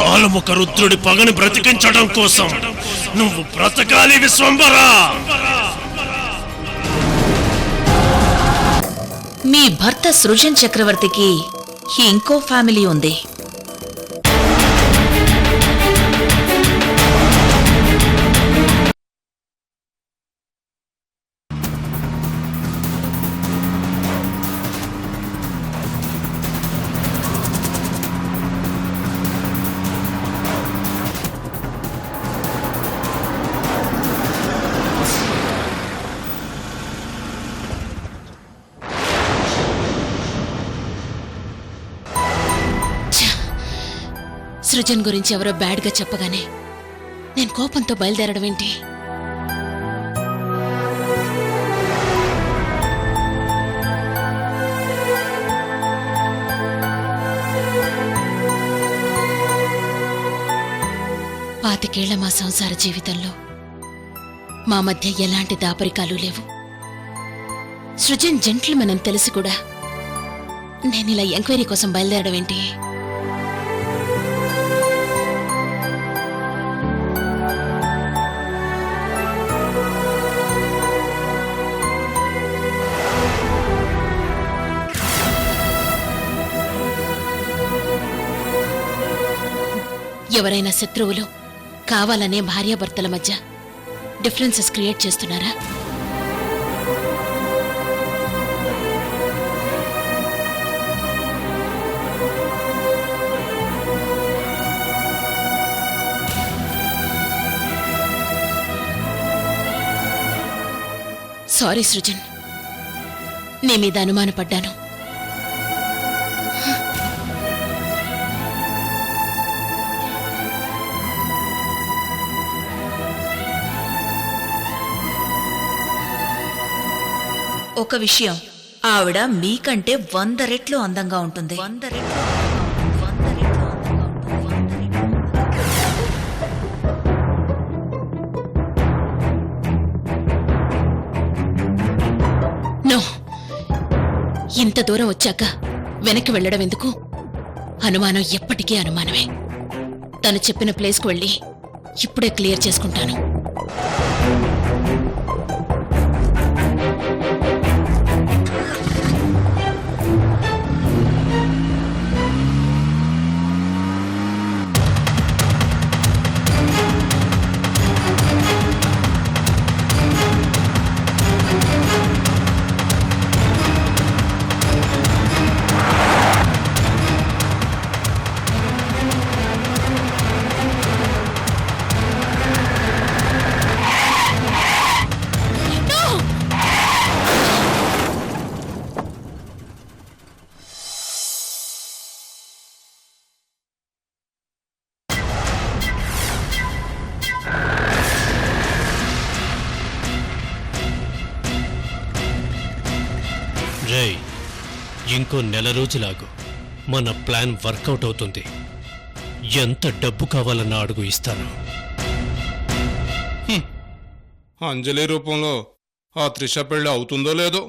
కాలముఖ రుద్రుడి పగని బ్రతికించడం కోసం నువ్వు బ్రతకాలి విశ్వంబరా. మీ భర్త సృజన్ చక్రవర్తికి ఇంకో ఫ్యామిలీ ఉంది. సృజన్ గురించి ఎవరో బ్యాడ్గా చెప్పగానే నేను కోపంతో బయలుదేరడం ఏంటి? పాతికేళ్ల మా సంసార జీవితంలో మా మధ్య ఎలాంటి దాపరికాలు లేవు. సృజన్ జెంట్ల్మెన్ అని తెలిసి కూడా నేను ఇలా ఎంక్వైరీ కోసం బయలుదేరడం ఏంటి? ఎవరైనా శత్రువులు కావాలనే భార్యాభర్తల మధ్య డిఫరెన్సెస్ క్రియేట్ చేస్తున్నారా? సారీ సృజన్, నీ మీద అనుమానపడ్డాను. ఒక విషయం, ఆవిడ మీకంటే 100 రెట్లు అందంగా ఉంటుంది. 100 రెట్లు నో, ఇంత దూరం వచ్చాక వెనక్కి వెళ్ళడం ఎందుకు? అనుమానం ఎప్పటికీ అనుమానమే. తను చెప్పిన ప్లేస్కు వెళ్ళి ఇప్పుడే క్లియర్ చేసుకుంటాను. జై, ఇంకో నెల రోజులాగు, మన ప్లాన్ వర్కౌట్ అవుతుంది. ఎంత డబ్బు కావాలన్నా అడుగు, ఇస్తాను. అంజలి రూపంలో ఆ త్రిష పెళ్ళి అవుతుందో లేదో,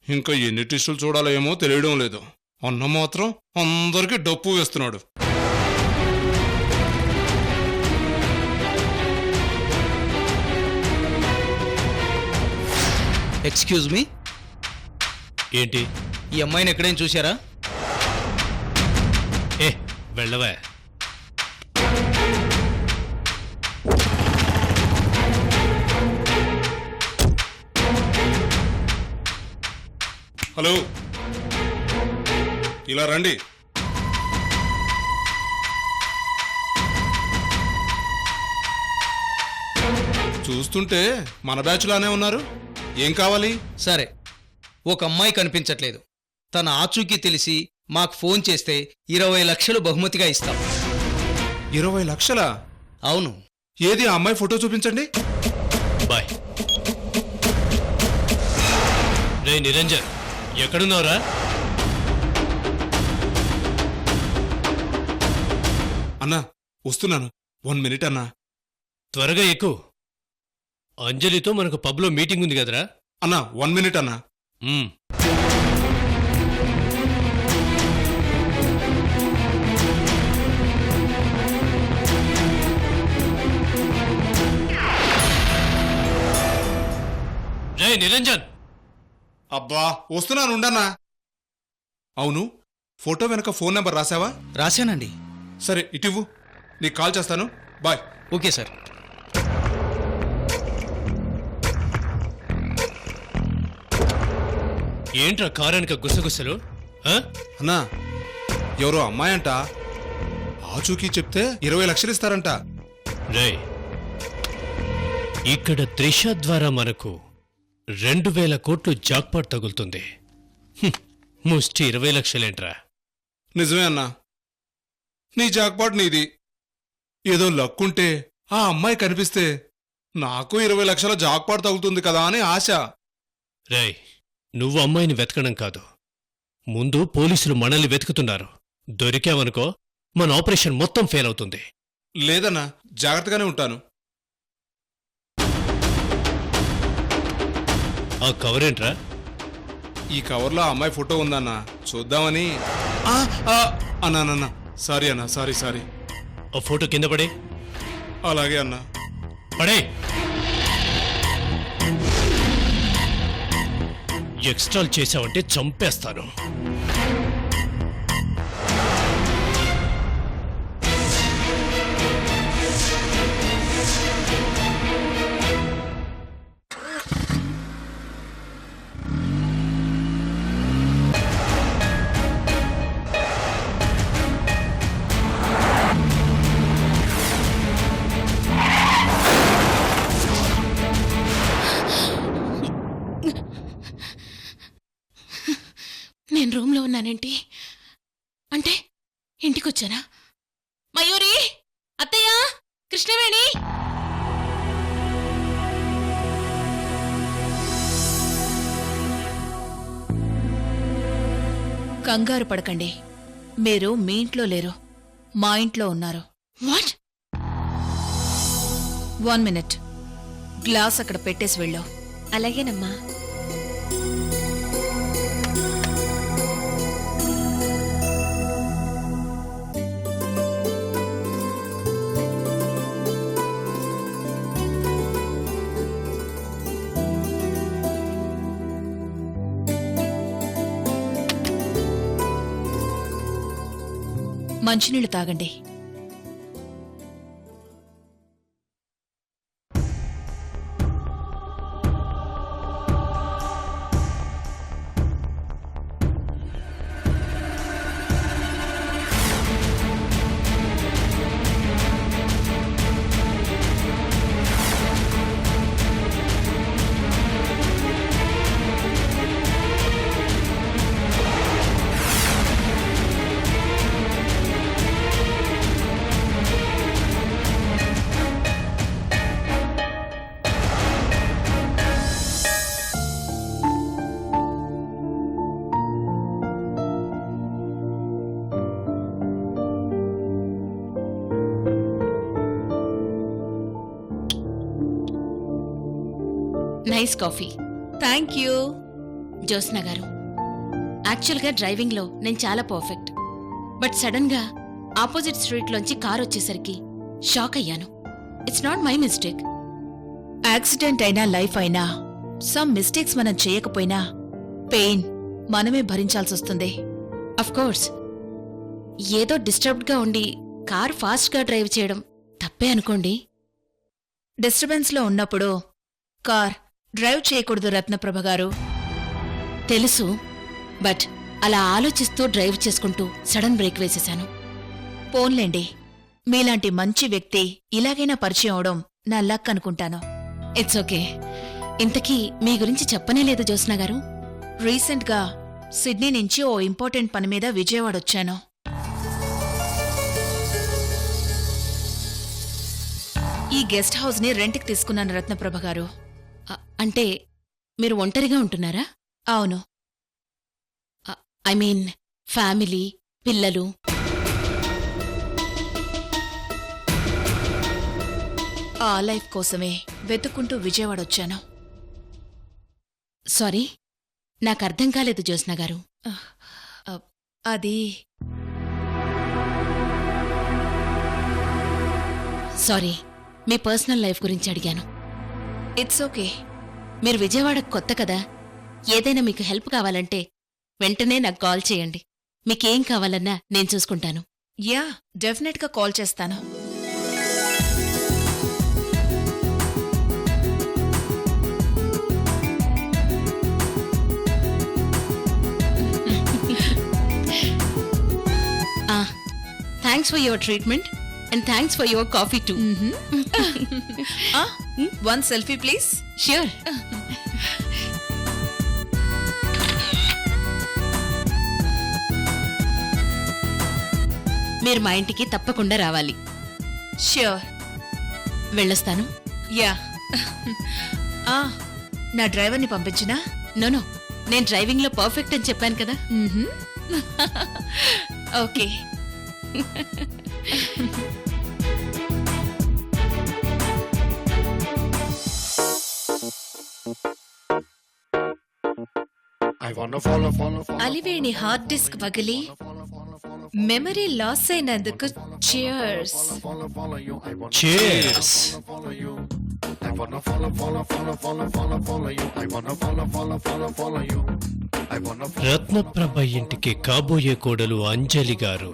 ఇంకా ఎన్ని టిస్టులు చూడాలో ఏమో తెలియడం లేదు. అన్న మాత్రం అందరికీ డప్పు వేస్తున్నాడు. ఎక్స్క్యూజ్ మీ, ఏంటి? ఈ అమ్మాయిని ఎక్కడైనా చూశారా? ఏ వెళ్ళవా. హలో, ఇలా రండి. చూస్తుంటే మన బ్యాచ్లానే ఉన్నారు. ఏం కావాలి? సరే, ఒక అమ్మాయి కనిపించట్లేదు. తన ఆచూకీ తెలిసి మాకు ఫోన్ చేస్తే 20 లక్షలు బహుమతిగా ఇస్తాం. 20 లక్షలా? అవును. ఏది ఆ అమ్మాయి ఫోటో చూపించండి. బాయ్. రే నిరంజన్, ఎక్కడున్నావురా? అన్నా వస్తున్నాను, 1 మినిట్ అన్నా. త్వరగా ఎక్కువ. అంజలితో మనకు పబ్లో మీటింగ్ ఉంది కదరా. అన్నా 1 మినిట్ అన్నా. రే నిరంజన్, అబ్బా వస్తున్నాను ఉండన్నా. అవును, ఫోటో వెనక ఫోన్ నెంబర్ రాసావా? రాశానండి. సరే ఇటివ్వు, నీకు కాల్ చేస్తాను. బాయ్. Okay sir. ఏంట్రా కారు వెనక గుసగుసలు? ఆ? అన్నా, ఎవరో అమ్మాయి అంట, ఆచూకీ చెప్తే 20 లక్షలు ఇస్తారంట. రే, ఇక్కడ త్రిష ద్వారా మనకు 2000 కోట్లు జాక్పాట్ తగులుతుంది. ముష్టి 20 లక్షలేంట్రా? నిజమే అన్నా, నీ జాక్పాట్ నీది. ఏదో లక్కుంటే ఆ అమ్మాయి కనిపిస్తే నాకు 20 లక్షల జాక్పాట్ తగులుతుంది కదా అని ఆశ. రే, నువ్వు అమ్మాయిని వెతకడం కాదు, ముందు పోలీసులు మనల్ని వెతుకుతున్నారు. దొరికావనుకో మన ఆపరేషన్ మొత్తం ఫెయిల్ అవుతుంది. లేదన్నా, జాగ్రత్తగానే ఉంటాను. ఆ కవరేంట్రా? ఈ కవర్లో ఆ అమ్మాయి ఫోటో ఉందన్నా, చూద్దామని. అన్నా, సారీ అన్నా, సారీ. ఆ ఫోటో కింద పడే. అలాగే అన్నా. పడే. ఎక్స్ట్రాల్ చేశావంటే చంపేస్తాను. నేను రూమ్లో ఉన్నానేంటి? అంటే ఇంటికొచ్చానా? మయూరి, అత్తయ్య, కృష్ణవేణి. కంగారు పడకండి, మీరు మీ ఇంట్లో లేరు, మా ఇంట్లో ఉన్నారు. వాట్? 1 మినిట్, గ్లాస్ అక్కడ పెట్టేసి వెళ్ళావు. అలాగేనమ్మా. మంచినీళ్ళు తాగండి. Nice coffee. Thank you. Jyotsna గారు, యాక్చువల్గా డ్రైవింగ్లో నేను చాలా పర్ఫెక్ట్. బట్ సడన్గా ఆపోజిట్ స్ట్రీట్లోంచి కార్ వచ్చేసరికి షాక్ అయ్యాను. It's not my mistake. Accident అయినా లైఫ్ అయినా సమ్ మిస్టేక్స్ మనం చేయకపోయినా పెయిన్ మనమే భరించాల్సొస్తుంది. అఫ్ కోర్స్, ఏదో డిస్టర్బ్డ్గా ఉండి కార్ ఫాస్ట్గా డ్రైవ్ చేయడం తప్పే అనుకోండి. డిస్టర్బెన్స్లో ఉన్నప్పుడు కార్ డ్రైవ్ చేయకూడదు రత్నప్రభ గారు. తెలుసు, బట్ అలా ఆలోచిస్తూ డ్రైవ్ చేసుకుంటూ సడన్ బ్రేక్ వేసేశాను. పోన్లేండి, మీలాంటి మంచి వ్యక్తి ఇలాగైనా పరిచయం అవడం నా లక్ అనుకుంటాను. It's okay. ఇంతకీ మీ గురించి చెప్పనే లేదు జ్యోత్స్న గారు. రీసెంట్గా సిడ్నీ నుంచి ఓ ఇంపార్టెంట్ పని మీద విజయవాడ వచ్చాను. ఈ గెస్ట్ హౌస్ని రెంట్కి తీసుకున్నాను రత్నప్రభ గారు. అంటే మీరు ఒంటరిగా ఉంటున్నారా? అవును. ఐ మీన్ ఫ్యామిలీ, పిల్లలు? ఆ లైఫ్ కోసమే వెతుక్కుంటూ విజయవాడ వచ్చాను. సారీ, నాకర్థం కాలేదు జ్యోత్స్న గారు. అది సారీ, మీ పర్సనల్ లైఫ్ గురించి అడిగాను. It's okay. మీరు విజయవాడకు కొత్త కదా, ఏదైనా మీకు హెల్ప్ కావాలంటే వెంటనే నాకు కాల్ చేయండి. మీకేం కావాలన్నా నేను చూసుకుంటాను. యా, డెఫినెట్గా కాల్ చేస్తాను. Thanks for your treatment and thanks for your coffee two. One selfie please. Sure. మీరు మా ఇంటికి తప్పకుండా రావాలి. ష్యూర్. వెళ్ళొస్తాను. యా. నా డ్రైవర్ని పంపించినా? నో, నేను డ్రైవింగ్లో పర్ఫెక్ట్ అని చెప్పాను కదా. ఓకే. అలివేణి హార్డ్ డిస్క్ పగిలి మెమరీ లాస్ అయినందుకు చియర్స్. Cheers. రత్నప్రభ ఇంటికి కాబోయే కోడలు అంజలి గారు.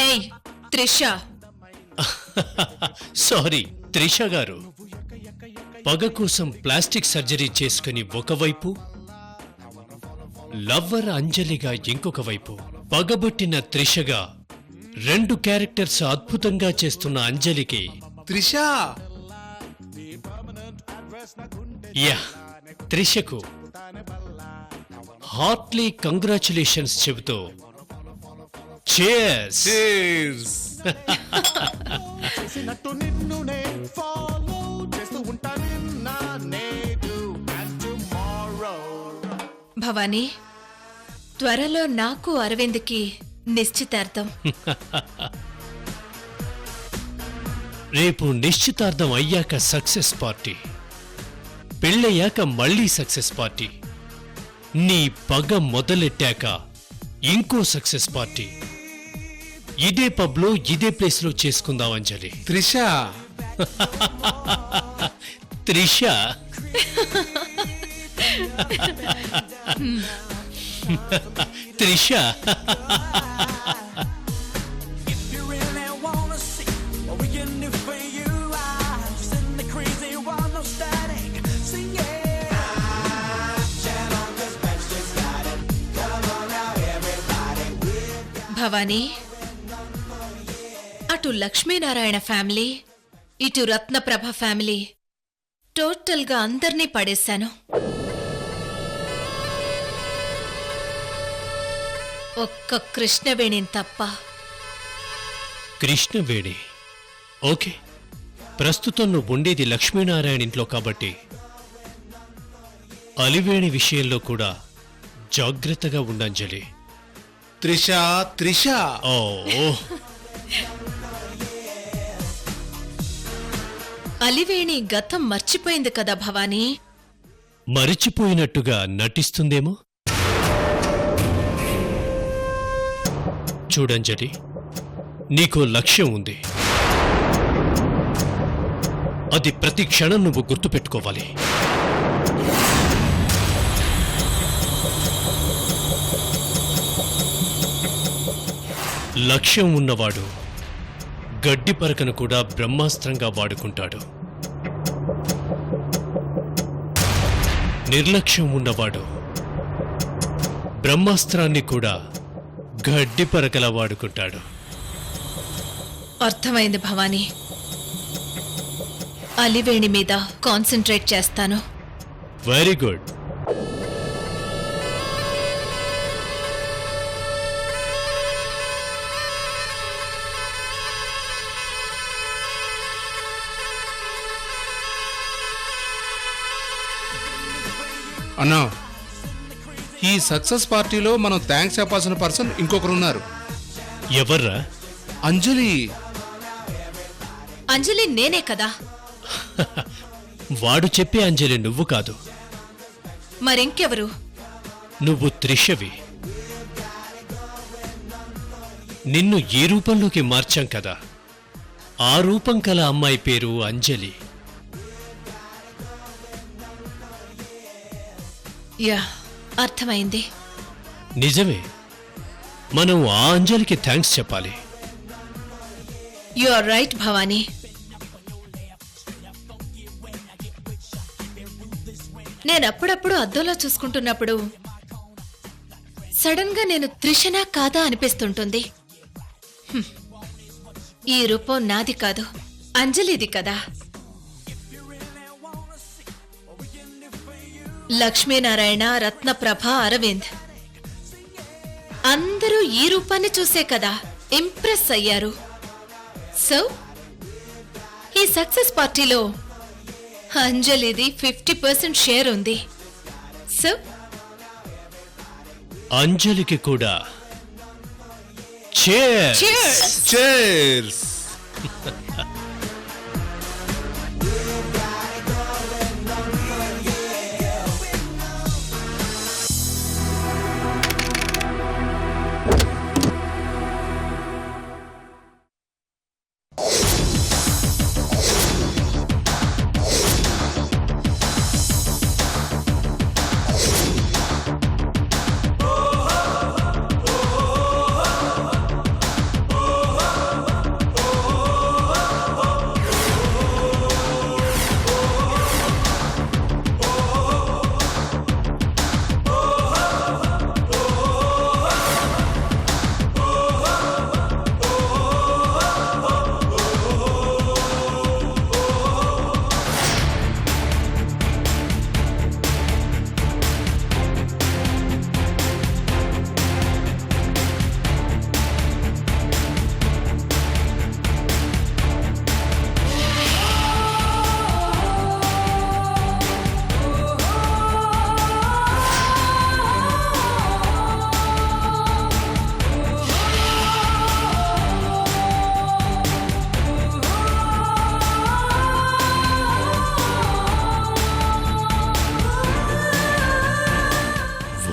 ఏయ్ త్రిష, సారీ త్రిష గారు. పగ కోసం ప్లాస్టిక్ సర్జరీ చేసుకుని ఒకవైపు, లవ్వర్ అంజలిగా ఇంకొక వైపు, పగబట్టిన త్రిషగా 2 క్యారెక్టర్స్ అద్భుతంగా చేస్తున్న అంజలికి త్రిష, యా త్రిషకు హార్ట్లీ కంగ్రాచులేషన్స్ చెబుతూ cheers. చేసినట్టు నిన్ను నే ఫాలో చేస్తూ ఉంటా నిన్న నేడు and tomorrow. భవానీ, త్వరలో నాకు అరవింద్కి నిశ్చితార్థం. రేపు నిశ్చితార్థం అయ్యాక సక్సెస్ పార్టీ, పెళ్ళయ్యాక మళ్ళీ సక్సెస్ పార్టీ, నీ పగ మొదలెట్టాక ఇంకో సక్సెస్ పార్టీ. ఇదే పబ్లో ఇదే ప్లేస్లో చేసుకుందాం అంజలి. Trisha, Trisha. Trisha. If you really wanna see what we can do for you, I'm just in the crazy one, no static. Sing it. Jam on this bench, just got it. Come on now, everybody. Bhavani, అటు Lakshminarayana family, ఇటు Ratnaprabha family, టోటల్గా అందర్నీ పడేశాను. ఒక్క కృష్ణవేణిని తప్ప. Krishnaveni okay, ప్రస్తుతం నువ్వు ఉండేది లక్ష్మీనారాయణ ఇంట్లో కాబట్టి అలివేణి విషయంలో కూడా జాగ్రత్తగా ఉండంజలి. త్రిష, త్రిష. ఓ అలివేణి గతం మర్చిపోయింది కదా భవానీ. మరిచిపోయినట్టుగా నటిస్తుందేమో. చూడంజలి, నీకో లక్ష్యం ఉంది. అది ప్రతి క్షణం నువ్వు గుర్తుపెట్టుకోవాలి. లక్ష్యం ఉన్నవాడు గడ్డి పరకను కూడా బ్రహ్మాస్త్రంగా వాడుకుంటాడు. నిర్లక్ష్యం ఉన్నవాడు బ్రహ్మాస్త్రాన్ని కూడా గడ్డి పరకలా వాడుకుంటాడు. అర్థమైంది భవానీ. అలివేణి మీద కాన్సంట్రేట్ చేస్తాను. Very good. అన్నా, ఈ సక్సెస్ పార్టీలో మనం థ్యాంక్స్ చెప్పాల్సిన పర్సన్ ఇంకొకరున్నారు. ఎవర్రా? అంజలి. అంజలి నేనే కదా. వాడు చెప్పే అంజలి నువ్వు కాదు. మరింకెవరు? నువ్వు త్రిషవి. నిన్ను ఈ రూపంలోకి మార్చాం కదా, ఆ రూపం కల అమ్మాయి పేరు అంజలి. యా, అర్థమైంది. నిజమే, మనం ఆ అంజలికి థ్యాంక్స్ చెప్పాలి. You are right Bhavani. నేనప్పుడప్పుడు అద్దంలో చూసుకుంటున్నప్పుడు సడన్ గా నేను త్రిషనా కాదా అనిపిస్తుంటుంది. హ్మ్. ఈ రూపం నాది కాదు, అంజలిది కదా. లక్ష్మీనారాయణ, రత్నప్రభ, అరవింద్ అందరూ ఈ రూపాన్ని చూసే కదా ఇంప్రెస్ అయ్యారు. సో ఈ సక్సెస్ పార్టీలో అంజలిది 50% షేర్ ఉంది. సో అంజలికి కూడా cheers! చేర్స్.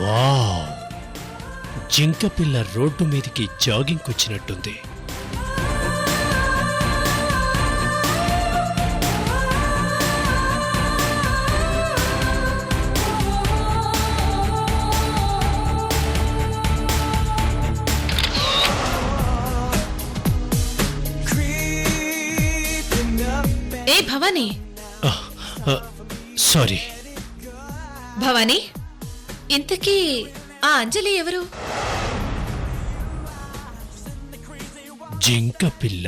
వావ్, జింకపిల్ల రోడ్డు మీదకి జాగింగ్ వచ్చినట్టుంది. ఏ భవానీ, సారీ, భవానీ, ఇంతకీ ఆ అంజలి ఎవరు? జింకపిల్ల.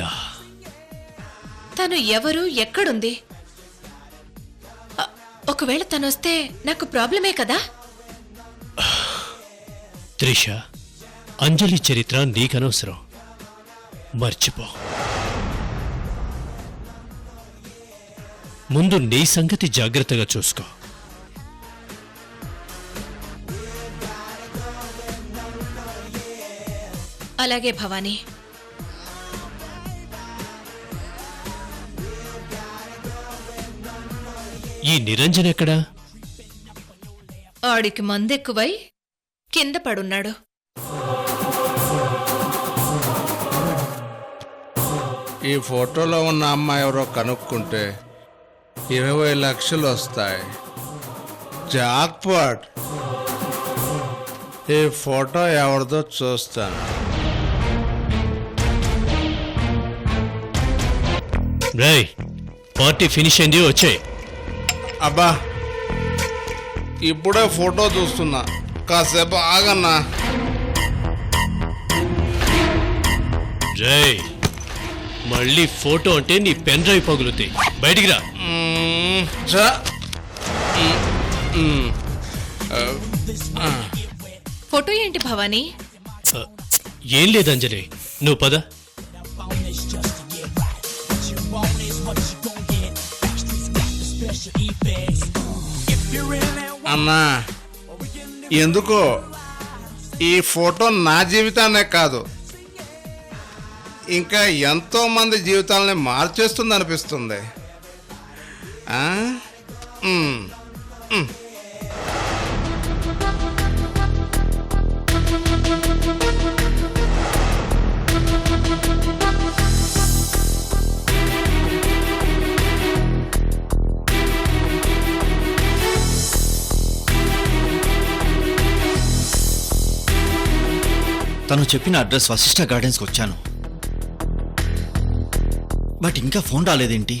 తను ఎవరు, ఎక్కడుంది? ఒకవేళ తనొస్తే నాకు ప్రాబ్లమే కదా. త్రిష, అంజలి చరిత్ర నీకనవసరం, మర్చిపో. ముందు నీ సంగతి జాగ్రత్తగా చూసుకో. అలాగే భవానీ. ఈ నిరంజన్ ఎక్కడా? ఆడికి మందెక్కువై కింద పడున్నాడు. ఈ ఫోటోలో ఉన్న అమ్మాయి ఎవరో కనుక్కుంటే 20 లక్షలు వస్తాయి. జాక్పాట్. ఈ ఫోటో ఎవరిదో చూస్తాను. రేయ్, పార్టీ ఫినిష్ అయింది, వచ్చాయి. అబ్బా, ఇప్పుడే ఫోటో చూస్తున్నా, కాసేపు ఆగన్నా. రేయ్, మళ్ళీ ఫోటో అంటే నీ పెన్ డ్రైవ్ పగులుతాయి, బయటికి రా. ఫోటో ఏంటి భవానీ? ఏం లేదు అంజలి, నువ్వు పద. అన్నా, ఎందుకో ఈ ఫోటో నా జీవితాన్నే కాదు, ఇంకా ఎంతో మంది జీవితాలని మార్చేస్తుంది అనిపిస్తుంది. తను చెప్పిన అడ్రస్ వశిష్ఠ గార్డెన్స్కి వచ్చాను. బట్ ఇంకా ఫోన్ రాలేదేంటి?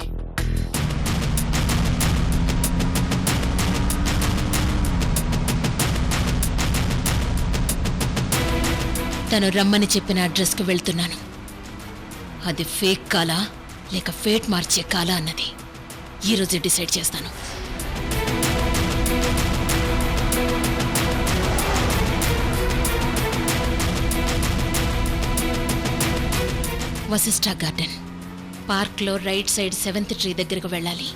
తను రమ్మని చెప్పిన అడ్రస్కు వెళ్తున్నాను. అది ఫేక్ కాలా లేక ఫేట్ మార్చే కాలా అన్నది ఈరోజు డిసైడ్ చేస్తాను. వశిష్ఠ గార్డెన్ పార్క్లో రైట్ సైడ్ 7th ట్రీ దగ్గరకు వెళ్ళాలి.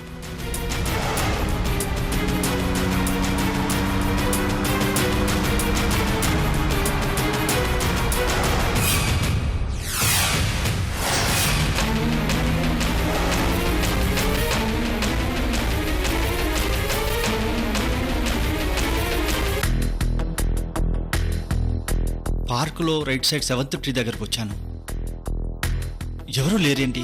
పార్కులో రైట్ సైడ్ 7th ట్రీ దగ్గరకు వచ్చాను. ఎవరూ లేరేంటి?